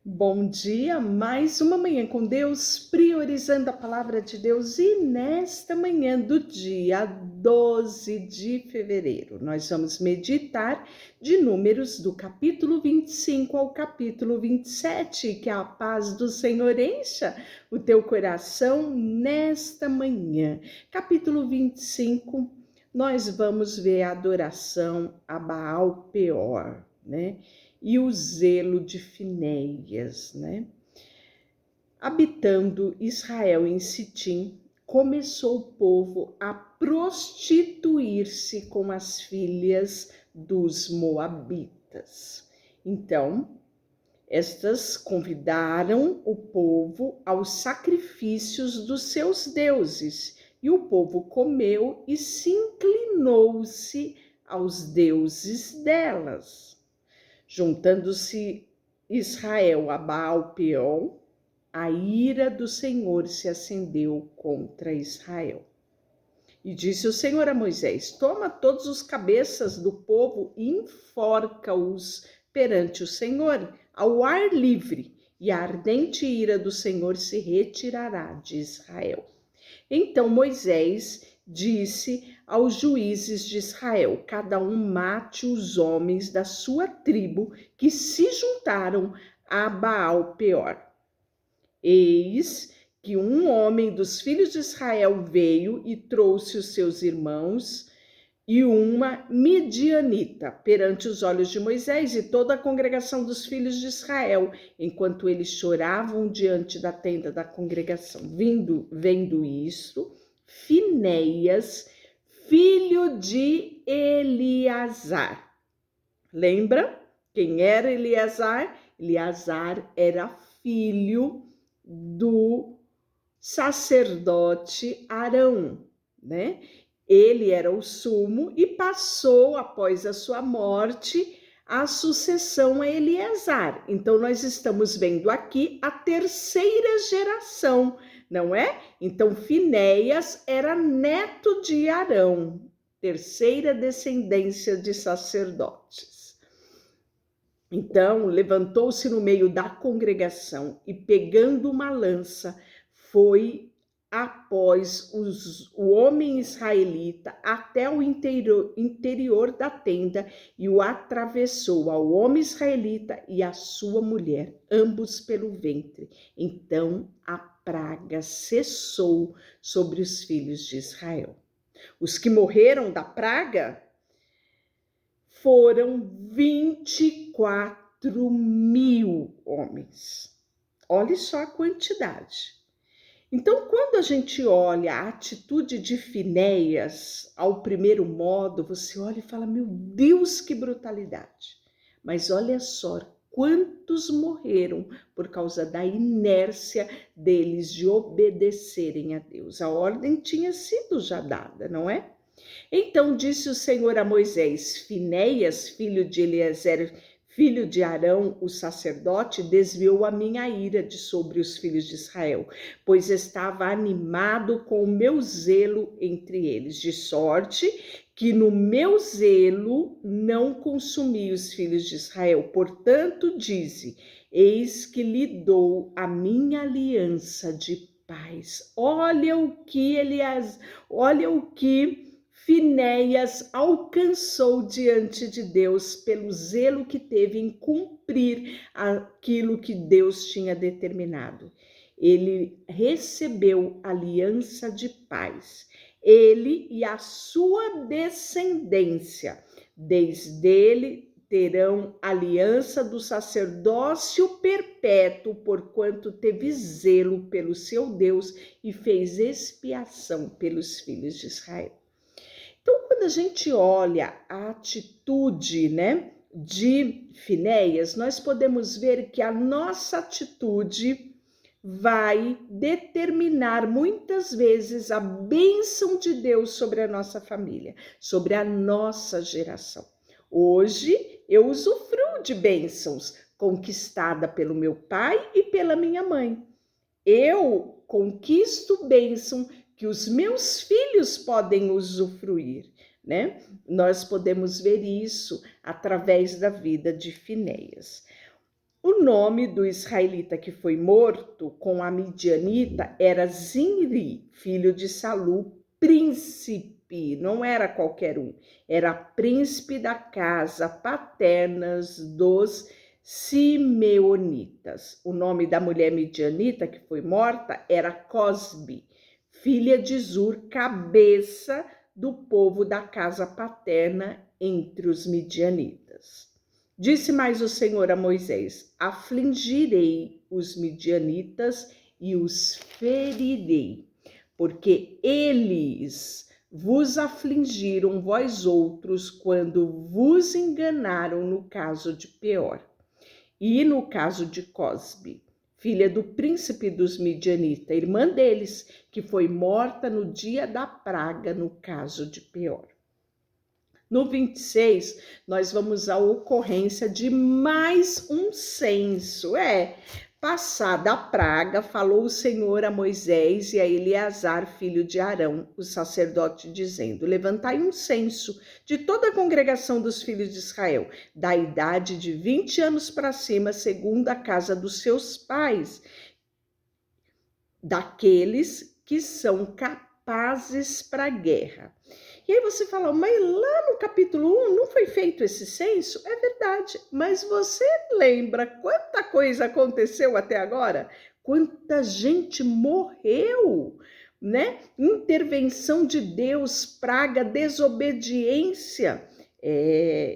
Bom dia, mais uma manhã com Deus, priorizando a palavra de Deus. E nesta manhã do dia 12 de fevereiro, nós vamos meditar de Números do capítulo 25 ao capítulo 27. Que a paz do Senhor encha o teu coração nesta manhã. Capítulo 25, nós vamos ver a adoração a Baal Peor, né? E o zelo de Finéias, né? Habitando Israel em Sitim, começou o povo a prostituir-se com as filhas dos moabitas. Então, estas convidaram o povo aos sacrifícios dos seus deuses, e o povo comeu e se inclinou-se aos deuses delas. Juntando-se Israel a Baal-peor, a ira do Senhor se acendeu contra Israel. E disse o Senhor a Moisés: toma todos os cabeças do povo e enforca-os perante o Senhor, ao ar livre, e a ardente ira do Senhor se retirará de Israel. Então Moisés disse aos juízes de Israel: cada um mate os homens da sua tribo que se juntaram a Baal Peor. Eis que um homem dos filhos de Israel veio e trouxe os seus irmãos e uma midianita perante os olhos de Moisés e toda a congregação dos filhos de Israel, enquanto eles choravam diante da tenda da congregação. Vendo isso, Finéias, filho de Eleazar. Lembra quem era Eleazar? Eleazar era filho do sacerdote Arão, né? Ele era o sumo e passou, após a sua morte, a sucessão a Eleazar. Então, nós estamos vendo aqui a terceira geração, não é? Então, Finéias era neto de Arão, terceira descendência de sacerdotes. Então, levantou-se no meio da congregação e, pegando uma lança, foi após o homem israelita até o interior da tenda e o atravessou ao homem israelita e à sua mulher, ambos pelo ventre. Então a praga cessou sobre os filhos de Israel. Os que morreram da praga foram 24.000 homens. Olha só a quantidade. Então, quando a gente olha a atitude de Finéias, ao primeiro modo, você olha e fala: meu Deus, que brutalidade. Mas olha só quantos morreram por causa da inércia deles de obedecerem a Deus. A ordem tinha sido já dada, não é? Então disse o Senhor a Moisés: Finéias, filho de Eleazar, filho de Arão, o sacerdote, desviou a minha ira de sobre os filhos de Israel, pois estava animado com o meu zelo entre eles, de sorte que no meu zelo não consumi os filhos de Israel. Portanto, dize: eis que lhe dou a minha aliança de paz. Olha o que Finéias alcançou diante de Deus pelo zelo que teve em cumprir aquilo que Deus tinha determinado. Ele recebeu aliança de paz. Ele e a sua descendência, desde ele, terão aliança do sacerdócio perpétuo, porquanto teve zelo pelo seu Deus e fez expiação pelos filhos de Israel. Então, quando a gente olha a atitude, né, de Finéias, nós podemos ver que a nossa atitude vai determinar muitas vezes a bênção de Deus sobre a nossa família, sobre a nossa geração. Hoje eu usufruo de bênçãos conquistada pelo meu pai e pela minha mãe. Eu conquisto bênção que os meus filhos podem usufruir, né? Nós podemos ver isso através da vida de Finéias. O nome do israelita que foi morto com a midianita era Zinri, filho de Salu, príncipe, não era qualquer um, era príncipe da casa paterna dos Simeonitas. O nome da mulher midianita que foi morta era Cosbi, filha de Zur, cabeça do povo da casa paterna entre os midianitas. Disse mais o Senhor a Moisés: afligirei os midianitas e os ferirei, porque eles vos afligiram vós outros quando vos enganaram no caso de Peor e no caso de Cosbi, filha do príncipe dos midianitas, irmã deles, que foi morta no dia da praga no caso de Peor. No 26, nós vamos à ocorrência de mais um censo. Passada a praga, falou o Senhor a Moisés e a Eleazar, filho de Arão, o sacerdote, dizendo: levantai um censo de toda a congregação dos filhos de Israel, da idade de 20 anos para cima, segundo a casa dos seus pais, daqueles que são capazes para a guerra. E aí você fala, mas lá no capítulo 1 não foi feito esse censo? É verdade, mas você lembra quanta coisa aconteceu até agora? Quanta gente morreu, né? Intervenção de Deus, praga, desobediência,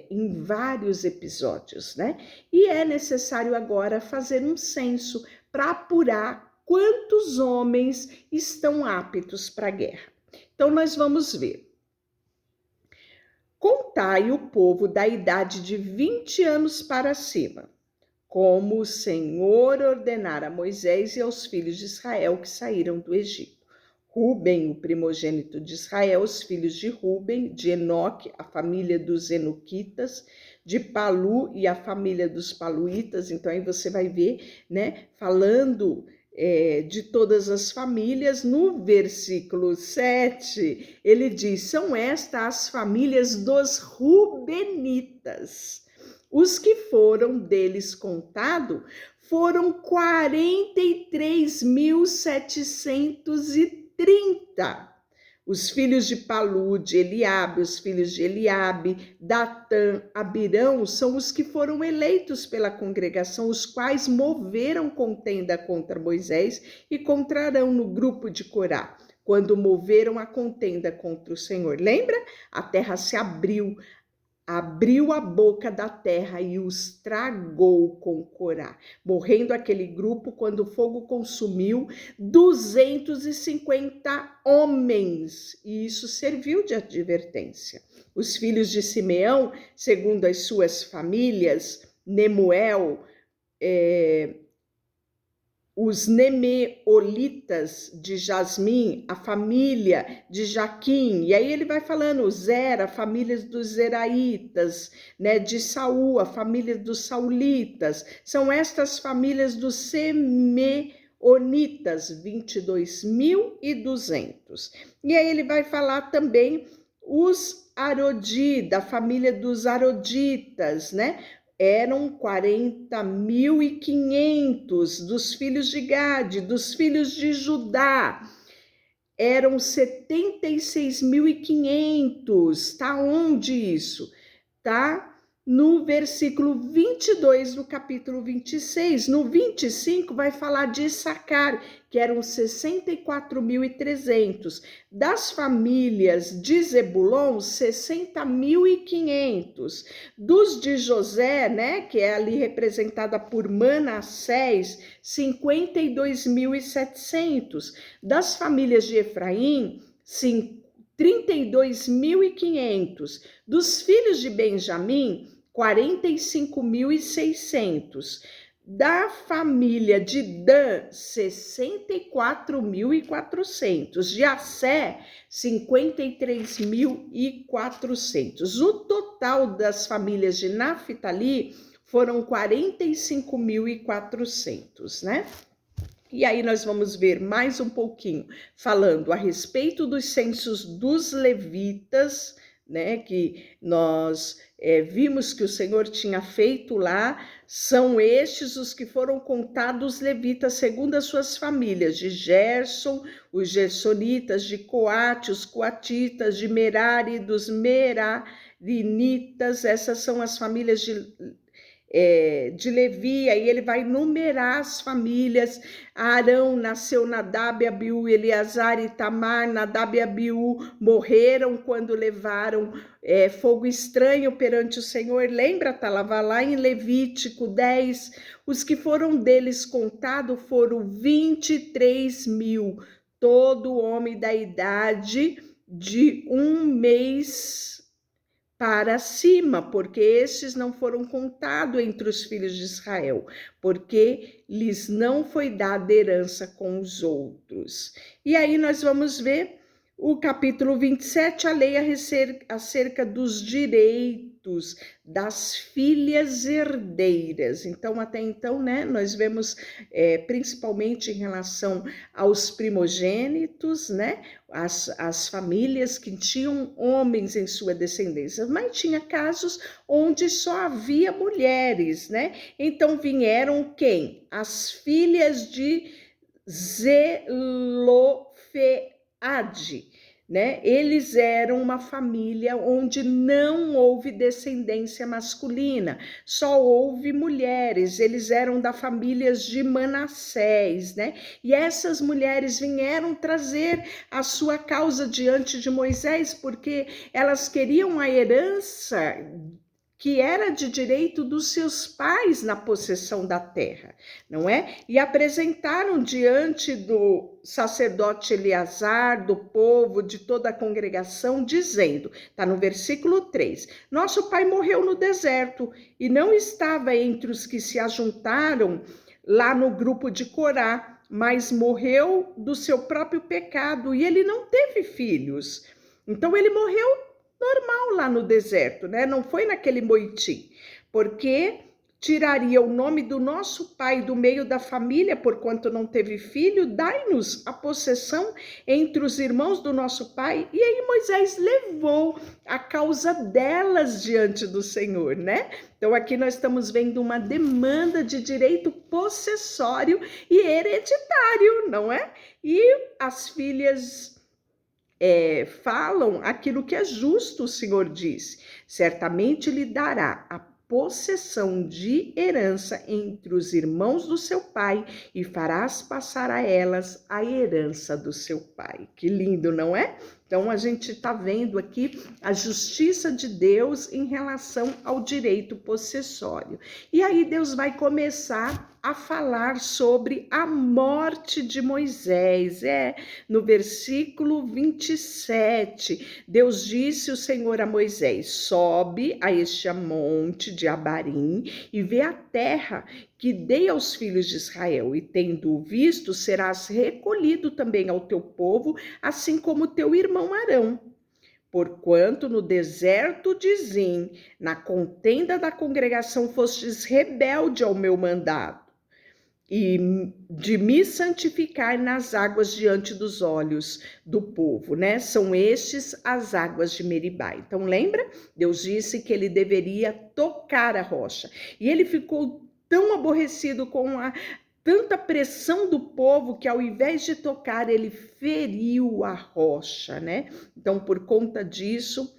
em vários episódios, né? E é necessário agora fazer um censo para apurar quantos homens estão aptos para a guerra. Então nós vamos ver. Contai o povo da idade de 20 anos para cima, como o Senhor ordenara a Moisés e aos filhos de Israel que saíram do Egito. Ruben, o primogênito de Israel, os filhos de Ruben, de Enoque, a família dos Enoquitas, de Palu e a família dos Paluítas. Então aí você vai ver, né, falando de todas as famílias. No versículo 7, ele diz: são estas as famílias dos Rubenitas. Os que foram deles contados foram 43.730. Os filhos de Palu, de Eliabe, os filhos de Eliabe, Datã, Abirão, são os que foram eleitos pela congregação, os quais moveram contenda contra Moisés e contra Arão no grupo de Corá, quando moveram a contenda contra o Senhor. Lembra? A terra se abriu a boca da terra e os tragou com Corá, morrendo aquele grupo quando o fogo consumiu 250 homens, e isso serviu de advertência. Os filhos de Simeão, segundo as suas famílias, Nemuel, os Nemeolitas de Jasmim, a família de Jaquim, e aí ele vai falando, Zera, famílias dos Zeraitas, né, de Saul, a família dos Saulitas, são estas famílias dos Simeonitas, 22.200. E aí ele vai falar também os Arodi, da família dos Aroditas, né, eram 40.500, dos filhos de Gade, dos filhos de Judá, eram 76.500, tá onde isso? Tá no versículo 22 do capítulo 26, no 25 vai falar de Issacar, que eram 64.300, das famílias de Zebulon, 60.500, dos de José, né, que é ali representada por Manassés, 52.700, das famílias de Efraim, 32.500, dos filhos de Benjamim, 45.600, da família de Dan, 64.400, de Assé, 53.400. O total das famílias de Naftali foram 45.400, né? E aí nós vamos ver mais um pouquinho, falando a respeito dos censos dos levitas, né, que nós vimos que o Senhor tinha feito lá, são estes os que foram contados levitas segundo as suas famílias, de Gerson, os gersonitas, de Coate, os coatitas, de Merari, dos merarinitas. Essas são as famílias de Levi. Aí ele vai numerar as famílias. Arão nasceu Nadab, Abiú, Eleazar e Tamar. Nadab e Abiú morreram quando levaram fogo estranho perante o Senhor. Lembra, estava lá em Levítico 10. Os que foram deles contados foram 23.000. Todo homem da idade de 1 mês para cima, porque estes não foram contados entre os filhos de Israel, porque lhes não foi dada herança com os outros. E aí nós vamos ver o capítulo 27, a lei acerca dos direitos das filhas herdeiras. Então, até então, né, nós vemos principalmente em relação aos primogênitos, né, as famílias que tinham homens em sua descendência, mas tinha casos onde só havia mulheres, né? Então vieram quem? As filhas de Zelofeade, né? Eles eram uma família onde não houve descendência masculina, só houve mulheres. Eles eram da família de Manassés, né? E essas mulheres vieram trazer a sua causa diante de Moisés, porque elas queriam a herança que era de direito dos seus pais na possessão da terra, não é? E apresentaram diante do sacerdote Eleazar, do povo, de toda a congregação, dizendo, está no versículo 3, nosso pai morreu no deserto e não estava entre os que se ajuntaram lá no grupo de Corá, mas morreu do seu próprio pecado e ele não teve filhos. Então ele morreu normal lá no deserto, né? Não foi naquele moitim, porque tiraria o nome do nosso pai do meio da família, porquanto não teve filho, dai-nos a possessão entre os irmãos do nosso pai. E aí Moisés levou a causa delas diante do Senhor, né? Então aqui nós estamos vendo uma demanda de direito possessório e hereditário, não é? E as filhas falam aquilo que é justo, o Senhor diz. Certamente lhe dará a possessão de herança entre os irmãos do seu pai e farás passar a elas a herança do seu pai. Que lindo, não é? Então a gente está vendo aqui a justiça de Deus em relação ao direito possessório. E aí Deus vai começar a falar sobre a morte de Moisés. No versículo 27, Deus disse o Senhor a Moisés, sobe a este monte de Abarim e vê a terra que dei aos filhos de Israel, e tendo visto, serás recolhido também ao teu povo, assim como teu irmão Arão. Porquanto no deserto de Zim, na contenda da congregação, fostes rebelde ao meu mandado, e de me santificar nas águas diante dos olhos do povo, né? São estes as águas de Meribá. Então lembra? Deus disse que ele deveria tocar a rocha. E ele ficou tão aborrecido com tanta pressão do povo que ao invés de tocar, ele feriu a rocha, né? Então por conta disso,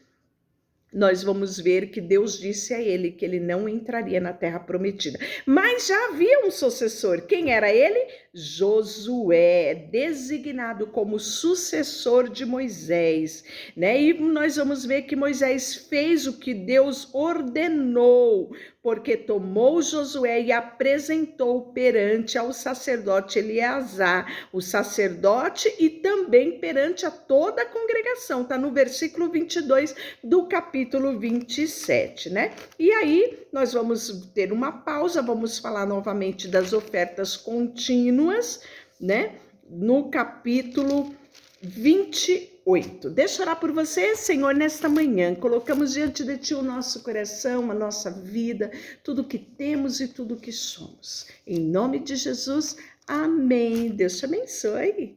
nós vamos ver que Deus disse a ele que ele não entraria na terra prometida. Mas já havia um sucessor. Quem era ele? Josué, designado como sucessor de Moisés, né? E nós vamos ver que Moisés fez o que Deus ordenou, porque tomou Josué e apresentou perante ao sacerdote Eleazar, o sacerdote, e também perante a toda a congregação. Está no versículo 22 do capítulo 27, né? E aí nós vamos ter uma pausa, vamos falar novamente das ofertas contínuas, né? No capítulo 28. Deixa eu orar por você, Senhor, nesta manhã. Colocamos diante de Ti o nosso coração, a nossa vida, tudo que temos e tudo que somos. Em nome de Jesus, amém. Deus te abençoe.